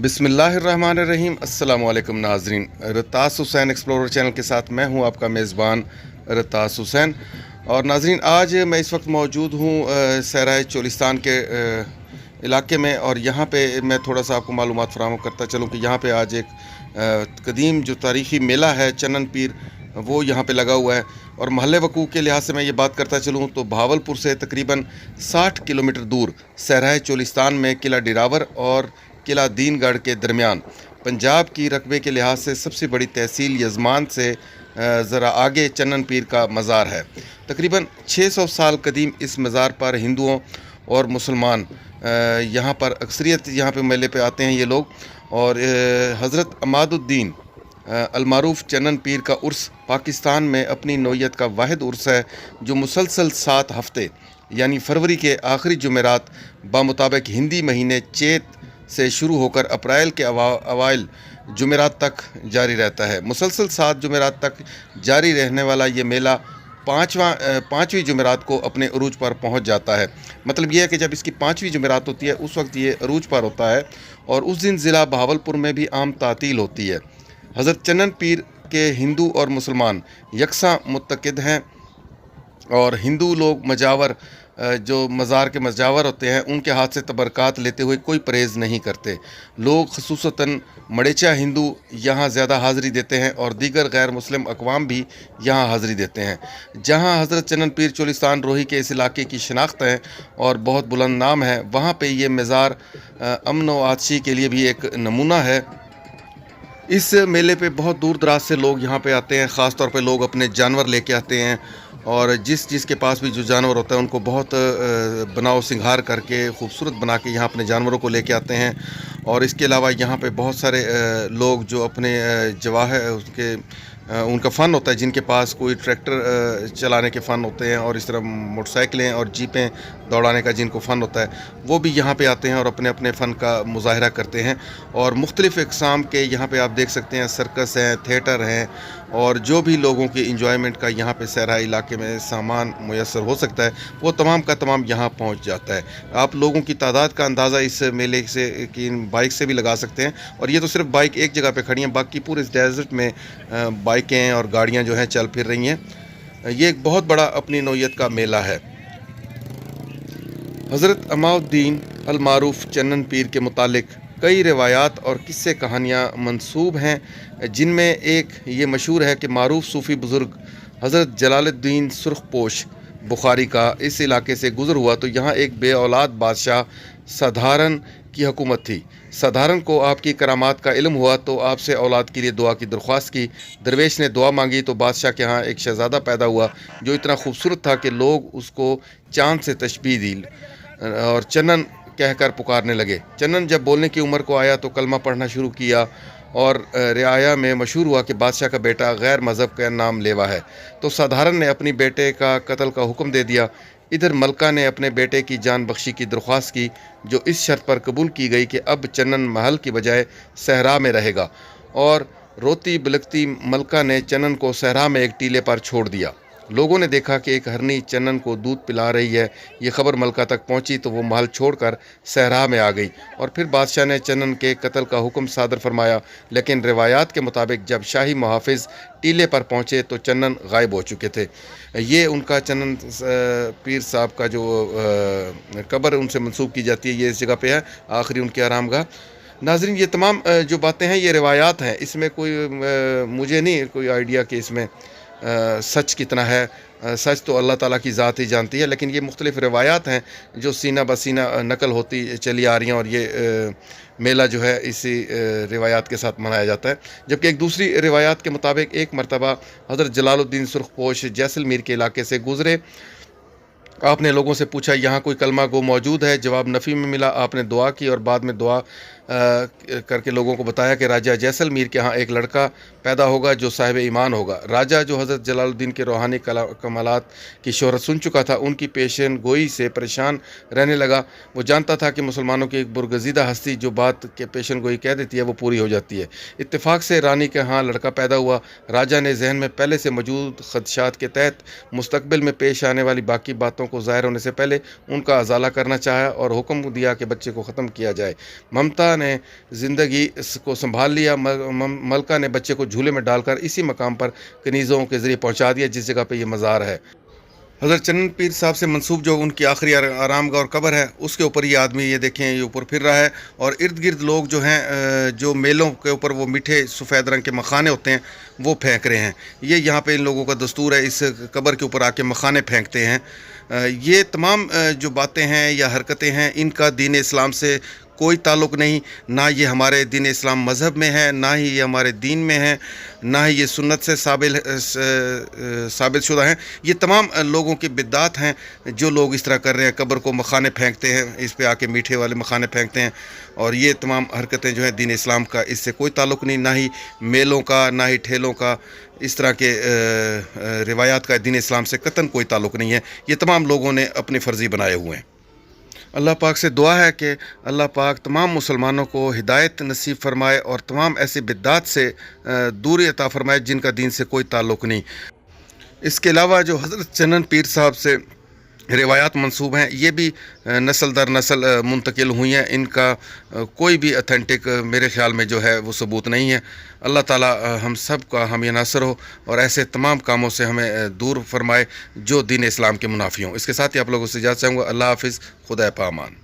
بسم اللہ الرحمن الرحیم۔ السلام علیکم ناظرین، رتاس حسین ایکسپلورر چینل کے ساتھ میں ہوں آپ کا میزبان رتاس حسین۔ اور ناظرین، آج میں اس وقت موجود ہوں صحرائے چولستان کے علاقے میں، اور یہاں پہ میں تھوڑا سا آپ کو معلومات فراہم کرتا چلوں کہ یہاں پہ آج ایک قدیم جو تاریخی میلہ ہے چنن پیر، وہ یہاں پہ لگا ہوا ہے۔ اور محل وقوع کے لحاظ سے میں یہ بات کرتا چلوں تو بہاولپور سے تقریباً 60 کلومیٹر دور صحرائے چولستان میں قلعہ ڈراور اور قلعہ دین گڑھ کے درمیان پنجاب کی رقبے کے لحاظ سے سب سے بڑی تحصیل یزمان سے ذرا آگے چنن پیر کا مزار ہے۔ تقریباً 600 سال قدیم اس مزار پر ہندوؤں اور مسلمان یہاں پر اکثریت یہاں پہ میلے پہ آتے ہیں یہ لوگ۔ اور حضرت عماد الدین المعروف چنن پیر کا عرس پاکستان میں اپنی نوعیت کا واحد عرس ہے، جو مسلسل 7 ہفتے یعنی فروری کے آخری جمعرات بمطابق ہندی مہینے چیت سے شروع ہو کر اپریل کے اوائل جمعرات تک جاری رہتا ہے۔ مسلسل 7 جمعرات تک جاری رہنے والا یہ میلہ پانچویں جمعرات کو اپنے عروج پر پہنچ جاتا ہے۔ مطلب یہ ہے کہ جب اس کی 5ویں جمعرات ہوتی ہے اس وقت یہ عروج پر ہوتا ہے، اور اس دن ضلع بہاولپور میں بھی عام تعطیل ہوتی ہے۔ حضرت چنن پیر کے ہندو اور مسلمان یکساں متقد ہیں، اور ہندو لوگ مجاور جو مزار کے مجاور ہوتے ہیں ان کے ہاتھ سے تبرکات لیتے ہوئے کوئی پرہیز نہیں کرتے۔ لوگ خصوصاً مڑیچا ہندو یہاں زیادہ حاضری دیتے ہیں، اور دیگر غیر مسلم اقوام بھی یہاں حاضری دیتے ہیں۔ جہاں حضرت چنن پیر چولستان روہی کے اس علاقے کی شناخت ہے اور بہت بلند نام ہے، وہاں پہ یہ مزار امن و آتشی کے لیے بھی ایک نمونہ ہے۔ اس میلے پہ بہت دور دراز سے لوگ یہاں پہ آتے ہیں، خاص طور پہ لوگ اپنے جانور لے کے آتے ہیں، اور جس کے پاس بھی جو جانور ہوتا ہے ان کو بہت بناؤ سنگھار کر کے خوبصورت بنا کے یہاں اپنے جانوروں کو لے کے آتے ہیں۔ اور اس کے علاوہ یہاں پہ بہت سارے لوگ جو اپنے جواہر ان کا فن ہوتا ہے، جن کے پاس کوئی ٹریکٹر چلانے کے فن ہوتے ہیں، اور اس طرح موٹر سائیکلیں اور جیپیں دوڑانے کا جن کو فن ہوتا ہے، وہ بھی یہاں پہ آتے ہیں اور اپنے اپنے فن کا مظاہرہ کرتے ہیں۔ اور مختلف اقسام کے یہاں پہ آپ دیکھ سکتے ہیں سرکس ہیں، تھیٹر ہیں، اور جو بھی لوگوں کی انجوائمنٹ کا یہاں پہ صحرائی علاقے میں سامان میسر ہو سکتا ہے وہ تمام کا تمام یہاں پہنچ جاتا ہے۔ آپ لوگوں کی تعداد کا اندازہ اس میلے سے کی بائک سے بھی لگا سکتے ہیں، اور یہ تو صرف بائک ایک جگہ پہ کھڑی ہیں، باقی پورے اس ڈیزرٹ میں بائکیں اور گاڑیاں جو ہیں چل پھر رہی ہیں۔ یہ ایک بہت بڑا اپنی نوعیت کا میلہ ہے۔ حضرت عماد الدین المعروف چنن پیر کے متعلق کئی روایات اور قصے کہانیاں منسوب ہیں، جن میں ایک یہ مشہور ہے کہ معروف صوفی بزرگ حضرت جلال الدین سرخ پوش بخاری کا اس علاقے سے گزر ہوا تو یہاں ایک بے اولاد بادشاہ سدھارن کی حکومت تھی۔ سدھارن کو آپ کی کرامات کا علم ہوا تو آپ سے اولاد کے لیے دعا کی درخواست کی۔ درویش نے دعا مانگی تو بادشاہ کے ہاں ایک شہزادہ پیدا ہوا جو اتنا خوبصورت تھا کہ لوگ اس کو چاند سے تشبیہ دی اور چنن کہہ کر پکارنے لگے۔ چنن جب بولنے کی عمر کو آیا تو کلمہ پڑھنا شروع کیا، اور رعایا میں مشہور ہوا کہ بادشاہ کا بیٹا غیر مذہب کا نام لیوا ہے، تو سدھارن نے اپنی بیٹے کا قتل کا حکم دے دیا۔ ادھر ملکہ نے اپنے بیٹے کی جان بخشی کی درخواست کی، جو اس شرط پر قبول کی گئی کہ اب چنن محل کی بجائے صحرا میں رہے گا، اور روتی بلکتی ملکہ نے چنن کو صحرا میں ایک ٹیلے پر چھوڑ دیا۔ لوگوں نے دیکھا کہ ایک ہرنی چنن کو دودھ پلا رہی ہے۔ یہ خبر ملکہ تک پہنچی تو وہ محل چھوڑ کر صحرا میں آ گئی، اور پھر بادشاہ نے چنن کے قتل کا حکم صادر فرمایا، لیکن روایات کے مطابق جب شاہی محافظ ٹیلے پر پہنچے تو چنن غائب ہو چکے تھے۔ یہ ان کا چنن پیر صاحب کا جو قبر ان سے منسوب کی جاتی ہے، یہ اس جگہ پہ ہے، آخری ان کی آرام گاہ۔ ناظرین، یہ تمام جو باتیں ہیں یہ روایات ہیں، اس میں کوئی مجھے نہیں کوئی آئیڈیا کہ اس میں سچ کتنا ہے، سچ تو اللہ تعالیٰ کی ذات ہی جانتی ہے، لیکن یہ مختلف روایات ہیں جو سینہ بسینہ نقل ہوتی چلی آ رہی ہیں، اور یہ میلہ جو ہے اسی روایات کے ساتھ منایا جاتا ہے۔ جبکہ ایک دوسری روایات کے مطابق ایک مرتبہ حضرت جلال الدین سرخ پوش جیسلمیر کے علاقے سے گزرے، آپ نے لوگوں سے پوچھا یہاں کوئی کلمہ گو موجود ہے؟ جواب نفی میں ملا۔ آپ نے دعا کی اور بعد میں دعا کر کے لوگوں کو بتایا کہ راجہ جیسلمیر کے ہاں ایک لڑکا پیدا ہوگا جو صاحب ایمان ہوگا۔ راجہ جو حضرت جلال الدین کے روحانی کمالات کی شہرت سن چکا تھا، ان کی پیشن گوئی سے پریشان رہنے لگا۔ وہ جانتا تھا کہ مسلمانوں کی ایک برگزیدہ ہستی جو بات کے پیشن گوئی کہہ دیتی ہے وہ پوری ہو جاتی ہے۔ اتفاق سے رانی کے ہاں لڑکا پیدا ہوا۔ راجہ نے ذہن میں پہلے سے موجود خدشات کے تحت مستقبل میں پیش آنے والی باقی باتوں کو ظاہر ہونے سے پہلے ان کا ازالہ کرنا چاہا اور حکم دیا کہ بچے کو ختم کیا جائے۔ ممتا نے زندگی کو سنبھال لیا۔ ملکہ نے بچے کو جھولے میں ڈال کر اسی مقام پر کنیزوں کے ذریعے پہنچا دیا جس جگہ پہ یہ مزار ہے۔ حضرت چنن پیر صاحب سے منسوب جو ان کی آخری آرام گاہ اور قبر ہے، اس کے اوپر یہ آدمی یہ دیکھیں یہ اوپر پھر رہا ہے، اور ارد گرد لوگ جو ہیں جو میلوں کے اوپر وہ میٹھے سفید رنگ کے مکھانے ہوتے ہیں وہ پھینک رہے ہیں۔ یہ یہاں پہ ان لوگوں کا دستور ہے، اس قبر کے اوپر آ کے مکھانے پھینکتے ہیں۔ یہ تمام جو باتیں ہیں یا حرکتیں ہیں ان کا دین اسلام سے کوئی تعلق نہیں، نہ یہ ہمارے دین اسلام مذہب میں ہے، نہ ہی یہ ہمارے دین میں ہے، نہ ہی یہ سنت سے ثابت شدہ ہیں۔ یہ تمام لوگوں کی بدعات ہیں جو لوگ اس طرح کر رہے ہیں، قبر کو مکھانے پھینکتے ہیں، اس پہ آ کے میٹھے والے مکھانے پھینکتے ہیں، اور یہ تمام حرکتیں جو ہیں دین اسلام کا اس سے کوئی تعلق نہیں، نہ ہی میلوں کا، نہ ہی ٹھیلوں کا، اس طرح کے روایات کا دین اسلام سے قطعاً کوئی تعلق نہیں ہے۔ یہ تمام لوگوں نے اپنی فرضی بنائے ہوئے ہیں۔ اللہ پاک سے دعا ہے کہ اللہ پاک تمام مسلمانوں کو ہدایت نصیب فرمائے اور تمام ایسی بدعات سے دوری عطا فرمائے جن کا دین سے کوئی تعلق نہیں۔ اس کے علاوہ جو حضرت چنن پیر صاحب سے روایات منسوب ہیں یہ بھی نسل در نسل منتقل ہوئی ہیں، ان کا کوئی بھی اتھینٹک میرے خیال میں جو ہے وہ ثبوت نہیں ہے۔ اللہ تعالی ہم سب کا حامی ناصر ہو اور ایسے تمام کاموں سے ہمیں دور فرمائے جو دین اسلام کے منافی ہوں۔ اس کے ساتھ ہی آپ لوگوں سے اجازت چاہوں گا۔ اللہ حافظ، خدا پامان۔